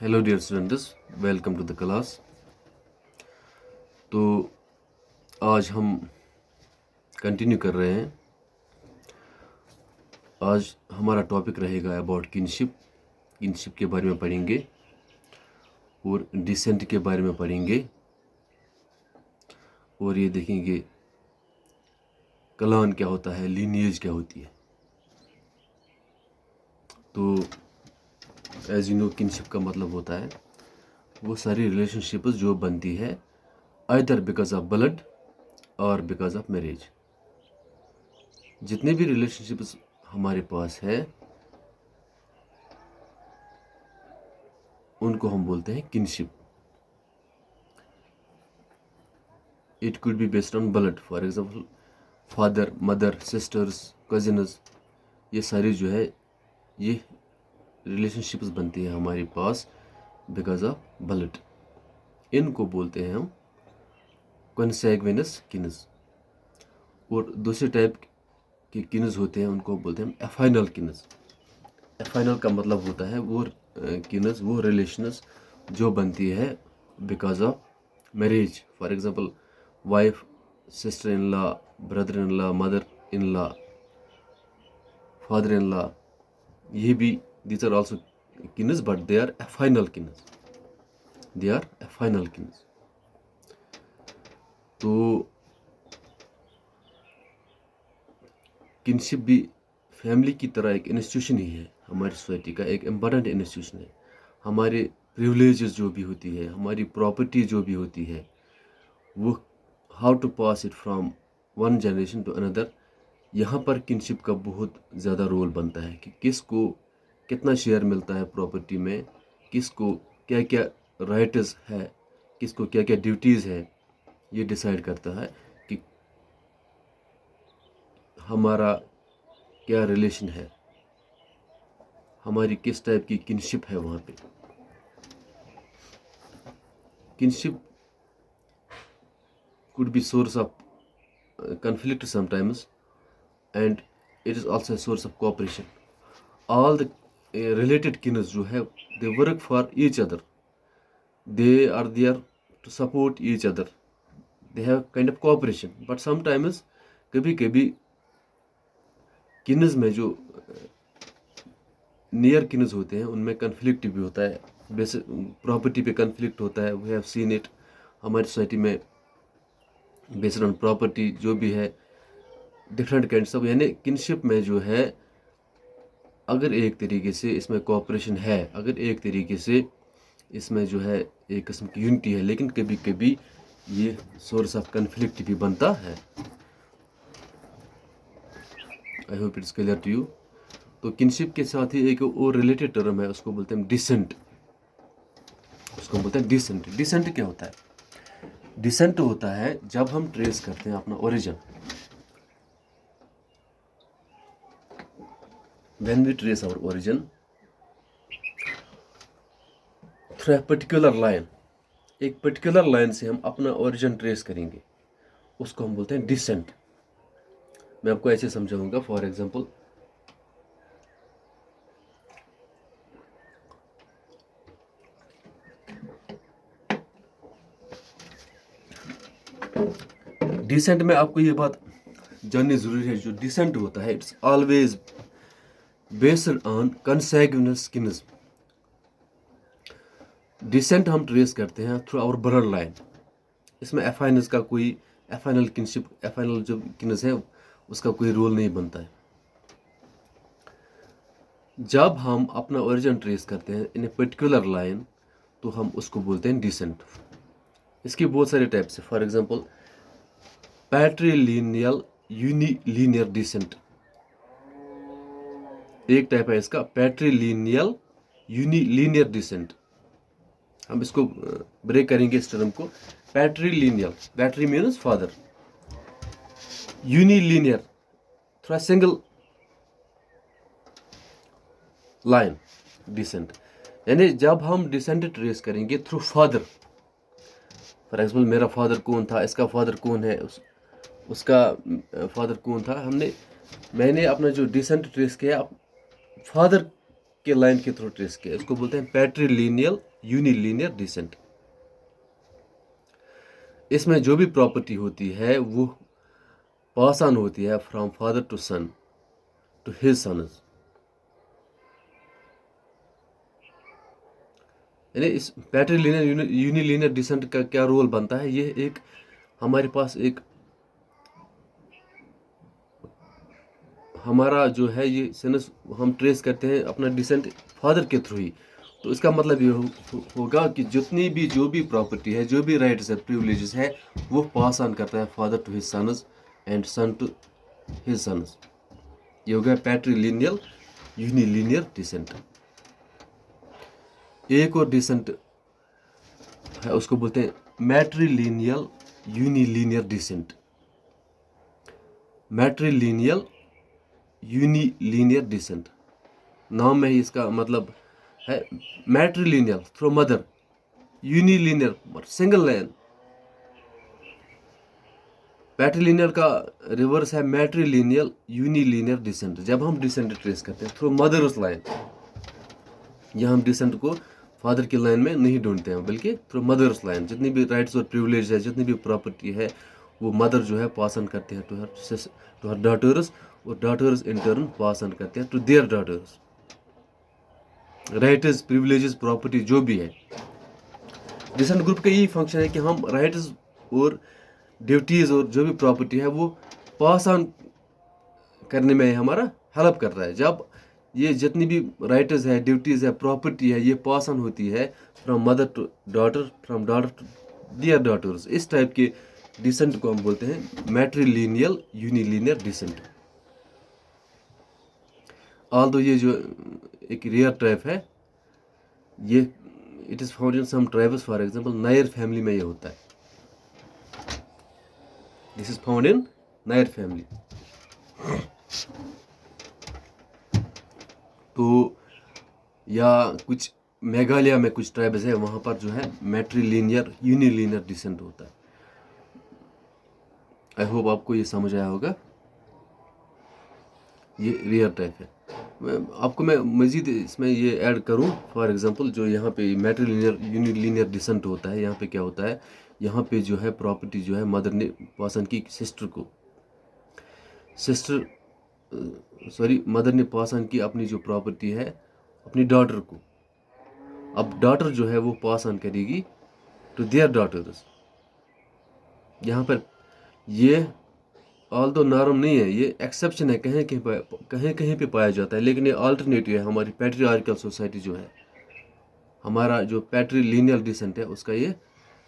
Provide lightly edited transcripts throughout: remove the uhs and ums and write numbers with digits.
Hello dear students, welcome to the class. तो आज हम कंटिन्यू कर रहे हैं। आज हमारा टॉपिक रहेगा अबाउट किनशिप। किनशिप के बारे में पढ़ेंगे और डिसेंट के बारे में पढ़ेंगे और ये देखेंगे क्लान क्या होता है, लीनिएज क्या होती है। तो एज यू नो, किनशिप का मतलब होता है वो सारी रिलेशनशिप्स जो बनती है आइदर बिकॉज ऑफ ब्लड और बिकॉज ऑफ मैरिज। जितने भी रिलेशनशिप्स हमारे पास है उनको हम बोलते हैं kinship. It could be based on blood, for example father, mother, sisters, cousins, ये सारी जो है ये रिलेशनशिप्स बनती है हमारे पास बिकॉज ऑफ ब्लड। इनको बोलते हैं हम कंसैग्विनस किन्स। और दूसरे टाइप के किन्स होते हैं उनको बोलते हैं हम एफाइनल किन्स। एफाइनल का मतलब होता है वो किन्स, वो रिलेशंस जो बनती है because of marriage. For example wife, sister in law, brother in law, mother in law, father in law, ये भी these are also kins, but they are affinal kins. They are affinal kins. तो kinship भी family की तरह एक institution ही है, हमारी society का एक इम्पोर्टेंट इंस्टीट्यूशन है। हमारे प्रिविलेजेस जो भी होती है, हमारी प्रॉपर्टी जो भी होती है, वो how to pass it from one generation to another, यहाँ पर किनशिप का बहुत ज़्यादा रोल बनता है कि किसको कितना शेयर मिलता है प्रॉपर्टी में, किसको क्या क्या राइट्स है, किसको क्या क्या ड्यूटीज़ है। ये डिसाइड करता है कि हमारा क्या रिलेशन है, हमारी किस टाइप की किनशिप है। वहाँ पे kinship could be source of conflict sometimes, and it is also a source of cooperation. All the related kins जो है, they work for each other. They are there to support each other. They have kind of cooperation. But sometimes कभी कभी Keynes में जो near Keynes होते हैं उनमें conflict भी होता है। वैसे प्रॉपर्टी पे कन्फ्लिक्ट होता है। वी हैव सीन इट हमारी सोसाइटी में। बेस्ड ऑन प्रॉपर्टी जो भी है, डिफरेंट काइंड्स ऑफ, यानी किनशिप में जो है अगर एक तरीके से इसमें कोऑपरेशन है, अगर एक तरीके से इसमें जो है एक किस्म की यूनिटी है, लेकिन कभी कभी ये सोर्स ऑफ कन्फ्लिक्ट भी बनता है। I hope it's clear to you. तो किनशिप के साथ ही एक और रिलेटेड टर्म है, उसको बोलते हैं डिसेंट। उसको बोलते हैं डिसेंट। डिसेंट क्या होता है? डिसेंट होता है जब हम ट्रेस करते हैं अपना origin. When we trace our origin through a particular line, एक पर्टिकुलर लाइन से हम अपना ओरिजिन ट्रेस करेंगे, उसको हम बोलते हैं डिसेंट। मैं आपको ऐसे समझाऊंगा। फॉर एग्जांपल, डिसेंट में आपको ये बात जाननी जरूरी है, जो डिसेंट होता है it's always based on consanguineous kins. Descent हम ट्रेस करते हैं थ्रू आवर ब्लड लाइन। इसमें एफाइनस का कोई, एफाइनल किनशिप, एफाइनल जो किन्स है उसका कोई रोल नहीं बनता है। जब हम अपना ओरिजिन ट्रेस करते हैं इन ए पर्टिकुलर लाइन, तो हम उसको बोलते हैं डिसेंट। इसके बहुत सारे टाइप्स है। फॉर एग्जांपल पैट्रिलिनियल यूनिलीनियर डिसेंट एक टाइप है इसका, पैट्रिलिनियल यूनिलीनियर डिसेंट। हम इसको ब्रेक करेंगे इस टर्म को। पैट्रिलिनियल, पैट्री मीन्स फादर, यूनिलीनियर थोड़ा सिंगल लाइन डिसेंट, यानी जब हम डिसेंट ट्रेस करेंगे थ्रू फादर। फॉर एग्जाम्पल मेरा फादर कौन था, इसका फादर कौन है, उसका फादर कौन था, मैंने अपना जो डिसेंट ट्रेस किया फादर के लाइन के थ्रू ट्रेस किया, इसको बोलते हैं पैट्रीलिनियल यूनिलीनियर डिसेंट। इसमें जो भी प्रॉपर्टी होती है वो पास ऑन होती है from father to son to his sons. यानी इस पैट्रीलिनियर यूनिलीनियर डिसेंट का क्या रोल बनता है, ये एक हमारे पास एक हमारा जो है ये सेंस हम ट्रेस करते हैं अपना डिसेंट फादर के थ्रू ही। तो इसका मतलब ये होगा कि जितनी भी जो भी प्रॉपर्टी है, जो भी राइट्स है, प्रिविलेजेस है, वो पास ऑन करता है father to his sons and son to his sons. ये हो गया पैट्रीलिनियल यूनिलीनियर डिसेंट। एक और डिसेंट है, उसको बोलते हैं मैट्रीलिनियल यूनिलीनियर डिसेंट। मैट्रीलिनियल यूनिलीनियर डिसेंट, नाम में ही इसका मतलब है मैट्रीलिनियल थ्रू मदर, यूनिलीनियर सिंगल लाइन। पैट्रीलिनियल का रिवर्स है मैट्रीलिनियल यूनिलीनियर डिसेंट। जब हम डिसेंट ट्रेस करते हैं थ्रू मदर्स लाइन, यहाँ हम डिसेंट को फादर की लाइन में नहीं ढूंढते हैं बल्कि थ्रू मदर्स लाइन। जितनी भी राइट्स और प्रिविलेज है, जितनी भी प्रॉपर्टी है, वो मदर जो है पास ऑन करते हैं टू हर डॉटर्स, और daughters in turn pass on करते हैं to their daughters. Rights, privileges, property जो भी है, डिसेंट ग्रुप का यही फंक्शन है कि हम राइट्स और ड्यूटीज और जो भी प्रॉपर्टी है वो पास ऑन करने में हमारा हेल्प कर रहा है। जब ये जितनी भी राइट्स है, ड्यूटीज है, प्रॉपर्टी है, ये पास ऑन होती है from mother to daughter, from daughter to their daughters, इस टाइप के डिसेंट को हम बोलते हैं मैट्रीलिनियल यूनिलीनियर डिसेंट। ऑल्दो ये जो एक रेयर टाइप है, ये it is found in some tribes, for example Nair family में ये होता है। This is found in Nair family. तो या कुछ मेघालय में कुछ ट्राइब्स है, वहाँ पर जो है मैट्रीलिनियर यूनिलीनियर डिसेंट होता है। आई होप आपको ये समझ आया होगा। ये रेयर टाइप है। आपको मैं मज़ीद इसमें ये ऐड करूं, फॉर एग्जांपल जो यहाँ पे मैट्रीलिनियर यूनिलीनियर डिसेंट होता है, यहाँ पे क्या होता है, यहाँ पे जो है प्रॉपर्टी जो है मदर ने पास ऑन की सिस्टर को, मदर ने पास ऑन की अपनी जो प्रॉपर्टी है अपनी डॉटर को। अब डॉटर जो है वो पास ऑन करेगी टू देयर डॉटर्स। यहाँ पर ये ऑल्दो नॉर्म नहीं है, ये एक्सेप्शन है, कहीं कहीं पे पाया जाता है, लेकिन ये अल्टरनेटिव है। हमारी पैट्रियार्कल सोसाइटी जो है, हमारा जो पैट्रीलिनियल डिसेंट है, उसका ये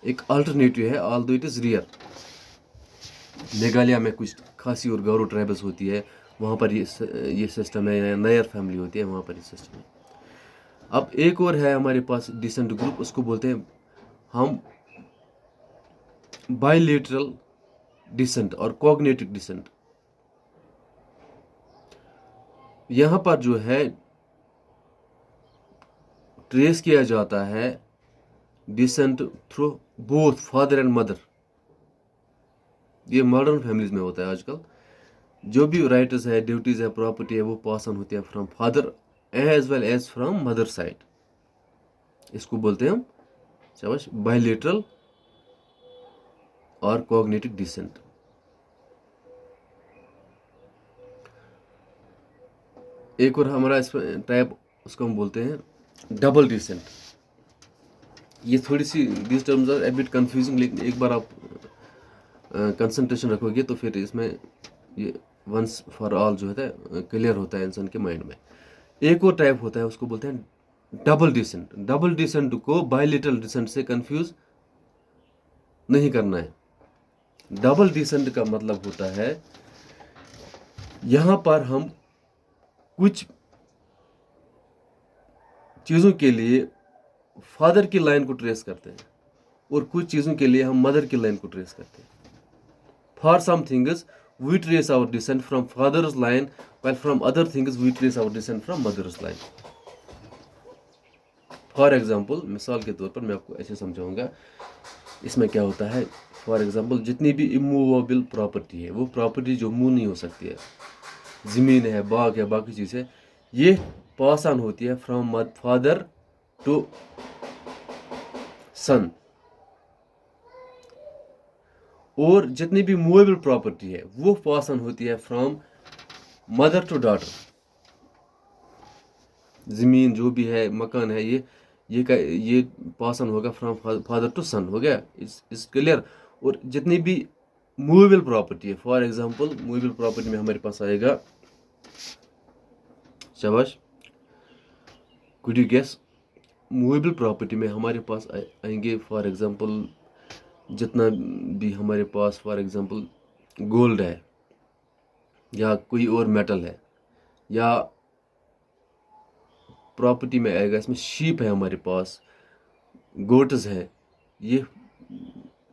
एक अल्टरनेटिव है, although it is rear. Meghalaya में कुछ खासी और गारो ट्राइबल्स होती है, वहाँ पर ये सिस्टम है, या नायर फैमिली होती है, वहाँ पर ये सिस्टम है। अब एक और है हमारे पास डिसेंट ग्रुप, उसको बोलते हैं हम बायलेटरल डिसेंट और कॉग्निटिव डिसेंट। यहाँ पर जो है ट्रेस किया जाता है descent through both father and mother. ये मॉडर्न फैमिलीज में होता है आजकल। जो भी राइट्स है, ड्यूटीज है, प्रॉपर्टी है, वो पास ऑन होती है from father as well as from mother side. इसको बोलते हैं हम शाबाश बायलेटरल और कॉग्निटिव डिसेंट। एक और हमारा इस टाइप, उसको हम बोलते हैं डबल डिसेंट। ये थोड़ी सी this terms are a bit confusing, लेकिन एक बार आप कंसंट्रेशन रखोगे तो फिर इसमें ये वंस फॉर ऑल जो होता है क्लियर होता है इंसान के माइंड में। एक और टाइप होता है, उसको बोलते हैं डबल डिसेंट। डबल डिसेंट को बायलेटरल डिसेंट से कंफ्यूज नहीं करना है। डबल डिसेंट का मतलब होता है यहाँ पर हम कुछ चीज़ों के लिए फादर की लाइन को ट्रेस करते हैं और कुछ चीज़ों के लिए हम मदर की लाइन को ट्रेस करते हैं। For some things we trace our descent from father's line, while from other things we trace our descent from mother's line. For example, मिसाल के तौर पर मैं आपको ऐसे समझाऊंगा। इसमें क्या होता है, फॉर एग्जाम्पल जितनी भी इमूवेबल प्रॉपर्टी है, वो प्रॉपर्टी जो मूव नहीं हो सकती है, ज़मीन है, बाग है, बाकी चीज़ है, ये पास ऑन होती है फ्रॉम फादर टू सन, और जितनी भी मूवेबल प्रॉपर्टी है वो पास ऑन होती है फ्रॉम मदर टू डॉटर। ज़मीन जो भी है, मकान है, ये पास ऑन होगा फ्रॉम फादर टू सन। हो गया, इस क्लियर। और जितनी भी मूवेबल प्रॉपर्टी है, फॉर एग्जांपल मूवेबल प्रॉपर्टी में हमारे पास आएगा, शाबाश, could you guess, movable property में हमारे पास आएंगे फॉर एग्जांपल जितना भी हमारे पास फॉर एग्जांपल गोल्ड है, या कोई और मेटल है, या प्रॉपर्टी में आएगा इसमें शीप है हमारे पास, गोट्स है, ये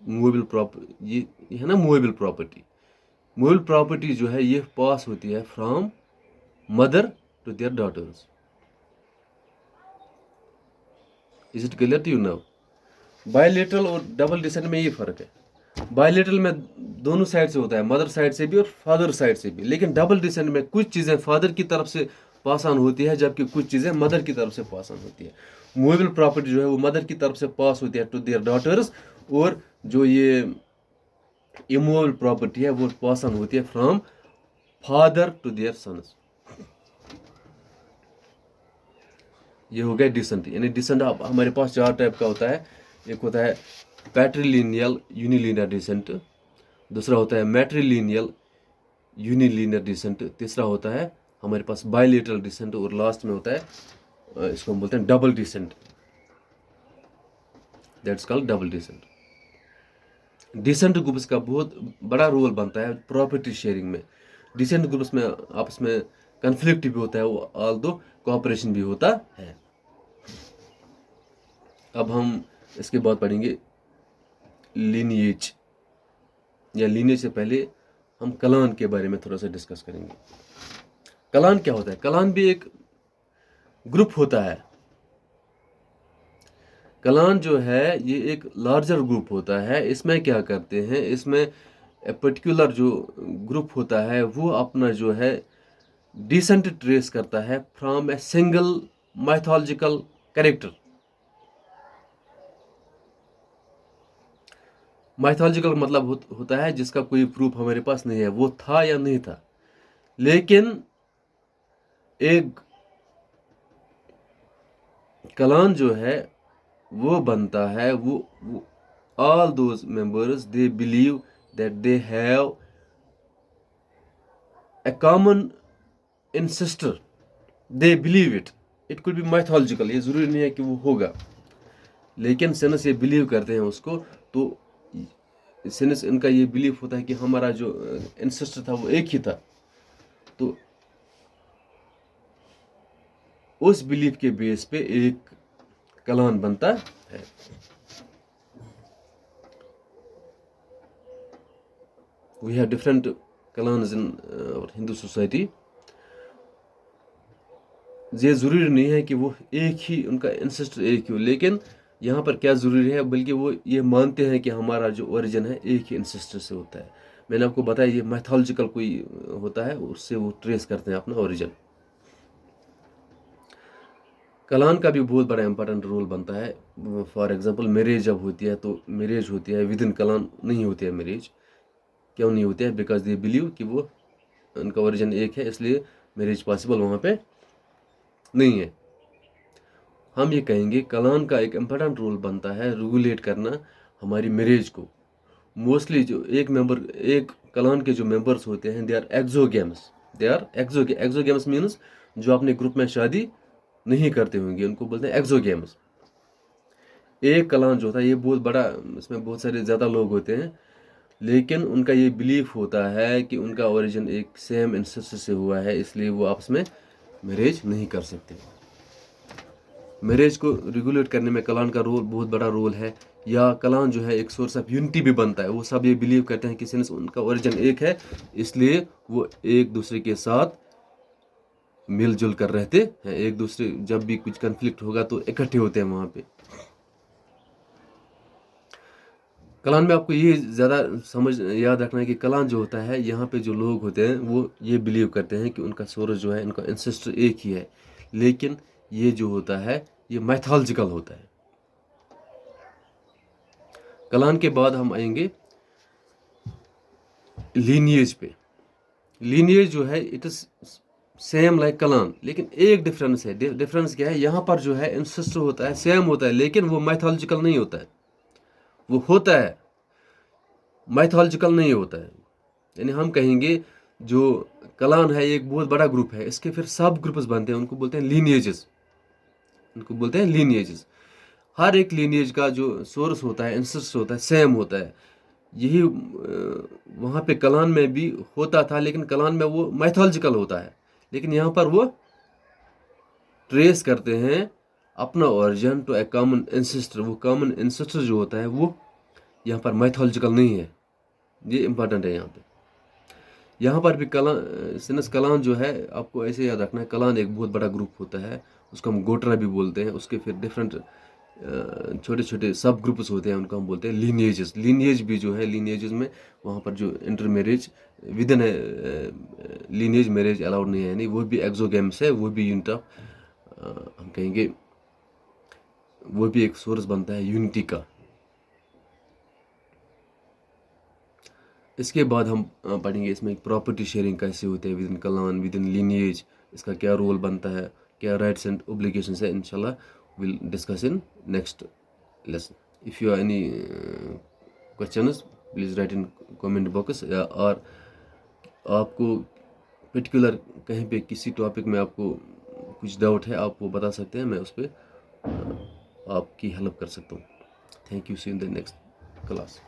मूवेबल प्रॉपर्टी, ये है ना मूवेबल प्रॉपर्टी। मूवेबल प्रॉपर्टी जो है ये पास होती है from mother to their daughters. Is it clear to you now? Bilateral और डबल डिसेंट में ये फर्क है। बायलेटरल में दोनों साइड से होता है, मदर साइड से भी और फादर साइड से भी, लेकिन डबल डिसेंट में कुछ चीज़ें फादर की तरफ से पास ऑन होती है जबकि कुछ चीज़ें मदर की तरफ से पास ऑन होती है। मूवेबल प्रॉपर्टी जो है वो मदर की तरफ से पास होती है टू देयर डॉटर्स, और जो ये इमूवेबल प्रॉपर्टी है वो पास ऑन होती है from father to their sons. ये हो गया डिसेंट। यानी डिसेंट हमारे पास चार टाइप का होता है। एक होता है पैट्रिलिनियल यूनिलिनियर डिसेंट, दूसरा होता है मैट्रिलिनियल यूनिलिनियर डिसेंट, तीसरा होता है हमारे पास बायलेटरल डिसेंट, और लास्ट में होता है इसको हम बोलते हैं double descent, that's called double descent. Descent groups का बहुत बड़ा रोल बनता है प्रॉपर्टी शेयरिंग में। डिसेंट ग्रुप्स में आपस में कन्फ्लिक्ट भी होता है, वो ऑल दो कोऑपरेशन भी होता है। अब हम इसके बाद पढ़ेंगे लीनिएज, या लीनिएज से पहले हम कलान के बारे में थोड़ा सा डिस्कस करेंगे। कलान क्या होता है? कलान भी एक ग्रुप होता है। कलान जो है ये एक लार्जर ग्रुप होता है। इसमें क्या करते हैं, इसमें पर्टिकुलर जो ग्रुप होता है वो अपना जो है डिसेंट ट्रेस करता है from a single mythological character. Mythological मतलब होता है जिसका कोई प्रूफ हमारे पास नहीं है, वो था या नहीं था, लेकिन एक कलान जो है वो बनता है, वो all those members they believe that they have a common ancestor, they believe it could be mythological, ये जरूरी नहीं है कि वो होगा, लेकिन सिंस ये बिलीव करते हैं उसको, तो सिंस इनका ये बिलीफ होता है कि हमारा जो एंसेस्टर था वो एक ही था, तो उस बिलीफ के बेस पे एक कलान बनता है। We have different clans in our Hindu society। ये ज़रूरी नहीं है कि वो एक ही, उनका एंसेस्टर एक ही हो, लेकिन यहाँ पर क्या ज़रूरी है, बल्कि वो ये मानते हैं कि हमारा जो ओरिजिन है एक ही एंसेस्टर से होता है। मैंने आपको बताया ये मैथोलॉजिकल कोई होता है, उससे वो ट्रेस करते हैं अपना ओरिजिन। कलान का भी बहुत बड़ा इंपॉर्टेंट रोल बनता है। फॉर एग्जांपल मैरिज जब होती है तो मैरिज होती है विद इन कलान, नहीं होती है मैरिज। क्यों नहीं होती है? बिकॉज दे बिलीव कि वो उनका ओरिजिन एक है, इसलिए मैरिज पॉसिबल वहाँ पे नहीं है। हम ये कहेंगे कलान का एक इम्पोर्टेंट रोल बनता है रेगुलेट करना हमारी मैरिज को। मोस्टली जो एक कलान के जो मेंबर्स होते हैं, दे आर एक्सोगेम्स। एक्सोगेम्स मीन्स जो अपने ग्रुप में शादी नहीं करते होंगे, उनको बोलते हैं एक्सोगेम्स। एक कलान जो होता है ये बहुत बड़ा, इसमें बहुत सारे ज़्यादा लोग होते हैं, लेकिन उनका ये बिलीफ होता है कि उनका ओरिजिन एक सेम एंसेस्टर से हुआ है, इसलिए वो आपस में मैरिज नहीं कर सकते। मैरिज को रेगुलेट करने में कलान का रोल, बहुत बड़ा रोल है। या कलान जो है एक सोर्स ऑफ यूनिटी भी बनता है। वो सब ये बिलीव करते हैं कि सिंस उनका ओरिजिन एक है, इसलिए वो एक दूसरे के साथ मिलजुल कर रहते हैं। एक दूसरे जब भी कुछ कन्फ्लिक्ट होगा तो इकट्ठे होते हैं वहाँ पे। कलान में आपको ये ज़्यादा समझ याद रखना है कि कलान जो होता है, यहाँ पे जो लोग होते हैं वो ये बिलीव करते हैं कि उनका सोर्स जो है, इनका एंसेस्टर एक ही है, लेकिन ये जो होता है ये मैथोलॉजिकल होता है। कलान के बाद हम आएंगे लीनिएज पे। लीनिएज जो है it is same like Kalan, लेकिन एक डिफरेंस है। डिफरेंस क्या है, यहाँ पर जो है इंसेस्टर होता है, सेम होता है, लेकिन वो मैथोलॉजिकल नहीं होता है। वो होता है, मैथोलॉजिकल नहीं होता है। यानी हम कहेंगे जो कलान है एक बहुत बड़ा ग्रुप है, इसके फिर सब ग्रुप्स बनते हैं, उनको बोलते हैं लीनिएजेस। उनको बोलते हैं लीनिएजेस। हर एक लीनिएज का जो सोर्स होता है, इंसेस्टर होता है, सेम होता है। यही वहाँ पे कलान में भी होता था, लेकिन कलान में वो मैथोलॉजिकल होता है, लेकिन यहाँ पर वो ट्रेस करते हैं अपना origin to a common ancestor. वो कॉमन इंसेस्टर जो होता है वो यहाँ पर मैथोलॉजिकल नहीं है। ये इंपॉर्टेंट है यहाँ पे। यहाँ पर भी कलान, सिनस कलान जो है आपको ऐसे याद रखना है, कलान एक बहुत बड़ा ग्रुप होता है, उसको हम गोटरा भी बोलते हैं। उसके फिर डिफरेंट छोटे छोटे सब ग्रुप्स होते हैं, उनको हम बोलते हैं लीनिएजेस। लीनिएज भी जो है, लीनिएजेस में वहाँ पर जो inter marriage with in lineage marriage allowed नहीं है, नहीं, वो भी एक्सोगेम्स है, वो भी यूनिट ऑफ हम कहेंगे वो भी एक सोर्स बनता है यूनिटी का। इसके बाद हम पढ़ेंगे इसमें प्रॉपर्टी शेयरिंग कैसे होते हैं with in Kalan, with in lineage, इसका क्या रोल बनता है, क्या राइट्स एंड ऑब्लिगेशंस है। इंशाल्लाह will discuss in next lesson. If you are any questions please write in comment box, और आपको पर्टिकुलर कहीं पे किसी टॉपिक में आपको कुछ डाउट है आप वो बता सकते हैं, मैं उस पर आपकी हेल्प कर सकता हूँ। Thank you, see in the next class.